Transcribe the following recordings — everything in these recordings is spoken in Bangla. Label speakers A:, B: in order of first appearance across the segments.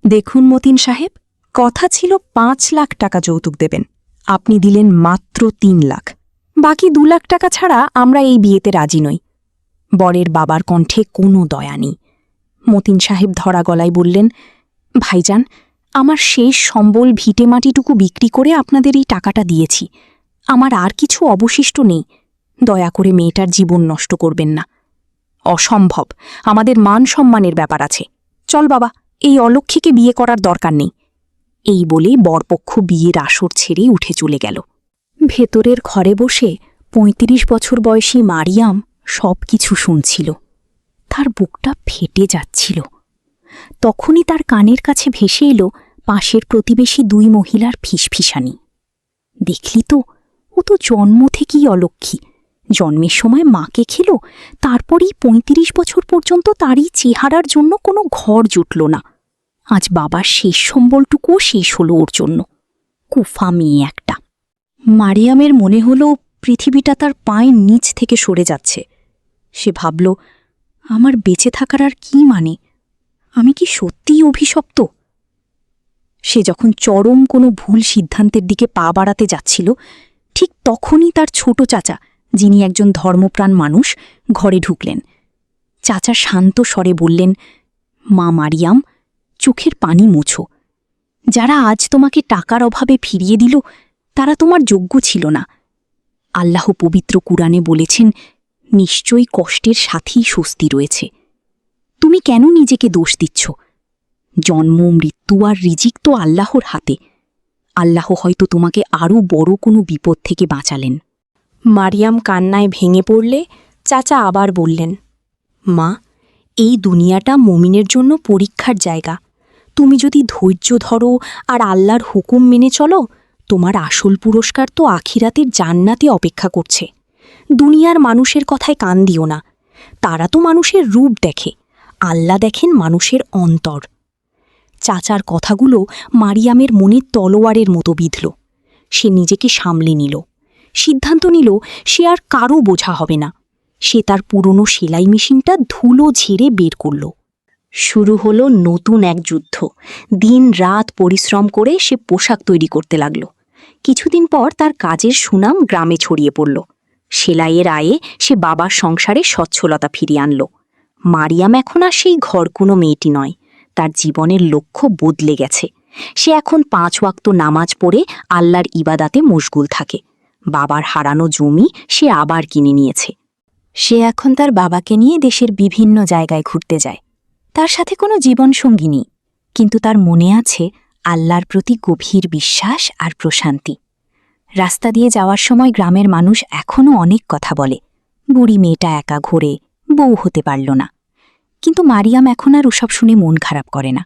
A: দেখুন মতিন সাহেব, কথা ছিল ৫ লাখ টাকা যৌতুক দেবেন, আপনি দিলেন মাত্র ৩ লাখ। বাকি ২ লাখ টাকা ছাড়া আমরা এই বিয়েতে রাজি নই। বরের বাবার কণ্ঠে কোনো দয়া নেই। মতিন সাহেব ধরা গলায় বললেন, ভাইজান, আমার শেষ সম্বল ভিটেমাটিটুকু বিক্রি করে আপনাদের এই টাকাটা দিয়েছি। আমার আর কিছু অবশিষ্ট নেই। দয়া করে মেয়েটার জীবন নষ্ট করবেন না। অসম্ভব, আমাদের মান সম্মানের ব্যাপার আছে। চল বাবা, এই অলক্ষীকে বিয়ে করার দরকার নেই। এই বলে বরপক্ষ বিয়ের আসর ছেড়ে উঠে চলে গেল। ভেতরের ঘরে বসে ৩৫ বছর বয়সী মারিয়াম সব কিছু শুনছিল। তার বুকটা ফেটে যাচ্ছিল। তখনই তার কানের কাছে ভেসে এলো পাশের প্রতিবেশী ২ মহিলার ফিসফিসানি। দেখলি তো, ও তো জন্ম থেকেই অলক্ষী। জন্মের সময় মাকে খেল, তারপরেই ৩৫ বছর পর্যন্ত তারই চেহারার জন্য কোনো ঘর জুটল না। আজ বাবার শেষ সম্বলটুকুও শেষ হলো ওর জন্য। কুফা মেয়ে একটা। মারিয়ামের মনে হলো পৃথিবীটা তার পায়ের নিচ থেকে সরে যাচ্ছে। সে ভাবল, আমার বেঁচে থাকার আর কী মানে? আমি কি সত্যিই অভিশপ্ত? সে যখন চরম কোনো ভুল সিদ্ধান্তের দিকে পা বাড়াতে যাচ্ছিল, ঠিক তখনই তার ছোট চাচা, যিনি একজন ধর্মপ্রাণ মানুষ, ঘরে ঢুকলেন। চাচা শান্ত স্বরে বললেন, মা মারিয়াম, চোখের পানি মোছো। যারা আজ তোমাকে টাকার অভাবে ফিরিয়ে দিল, তারা তোমার যোগ্য ছিল না। আল্লাহ পবিত্র কুরআনে বলেছেন, নিশ্চয়ই কষ্টের সাথেই স্বস্তি রয়েছে। তুমি কেন নিজেকে দোষ দিচ্ছ? জন্ম, মৃত্যু আর রিজিক তো আল্লাহর হাতে। আল্লাহ হয়তো তোমাকে আরও বড় কোনো বিপদ থেকে বাঁচালেন। মারিয়াম কান্নায় ভেঙে পড়লে চাচা আবার বললেন, মা, এই দুনিয়াটা মুমিনের জন্য পরীক্ষার জায়গা। তুমি যদি ধৈর্য ধরো আর আল্লাহর হুকুম মেনে চলো, তোমার আসল পুরস্কার তো আখিরাতের জান্নাতে অপেক্ষা করছে। দুনিয়ার মানুষের কথায় কান দিও না। তারা তো মানুষের রূপ দেখে, আল্লাহ দেখেন মানুষের অন্তর। চাচার কথাগুলো মারিয়ামের মনে তলোয়ারের মতো বিঁধল। সে নিজেকে সামলে নিল, সিদ্ধান্ত নিল সে আর কারও বোঝা হবে না। সে তার পুরনো সেলাই মেশিনটা ধুলো ঝেড়ে বের করল। শুরু হলো নতুন এক যুদ্ধ। দিন রাত পরিশ্রম করে সে পোশাক তৈরি করতে লাগল। কিছুদিন পর তার কাজের সুনাম গ্রামে ছড়িয়ে পড়ল। সেলাইয়ের আয়ে সে বাবার সংসারে সচ্ছলতা ফিরিয়ে আনল। মারিয়াম এখন আর সেই ঘরকুনো মেয়েটি নয়। তার জীবনের লক্ষ্য বদলে গেছে। সে এখন ৫ ওয়াক্ত নামাজ পড়ে আল্লাহর ইবাদাতে মশগুল থাকে। বাবার হারানো জমি সে আবার কিনে নিয়েছে। সে এখন তার বাবাকে নিয়ে দেশের বিভিন্ন জায়গায় ঘুরতে যায়। তার সাথে কোনো জীবনসঙ্গী নেই, কিন্তু তার মনে আছে আল্লাহর প্রতি গভীর বিশ্বাস আর প্রশান্তি। রাস্তা দিয়ে যাওয়ার সময় গ্রামের মানুষ এখনও অনেক কথা বলে, বুড়ি মেয়েটা একা ঘোরে, বউ হতে পারল না। কিন্তু মারিয়াম এখন আর ওসব শুনে মন খারাপ করে না।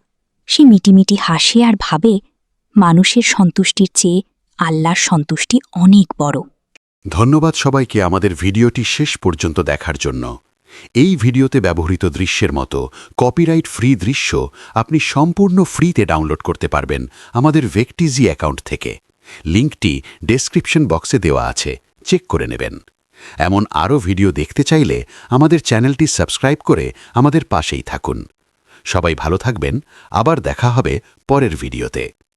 A: সে মিটিমিটি হাসে আর ভাবে, মানুষের সন্তুষ্টির চেয়ে আল্লাহর সন্তুষ্টি অনেক বড়।
B: ধন্যবাদ সবাইকে আমাদের ভিডিওটি শেষ পর্যন্ত দেখার জন্য। এই ভিডিওতে ব্যবহৃত দৃশ্যের মতো কপিরাইট ফ্রি দৃশ্য আপনি সম্পূর্ণ ফ্রিতে ডাউনলোড করতে পারবেন আমাদের ভেকটিজি অ্যাকাউন্ট থেকে। লিঙ্কটি ডেসক্রিপশন বক্সে দেওয়া আছে, চেক করে নেবেন। এমন আরও ভিডিও দেখতে চাইলে আমাদের চ্যানেলটি সাবস্ক্রাইব করে আমাদের পাশেই থাকুন। সবাই ভালো থাকবেন। আবার দেখা হবে পরের ভিডিওতে।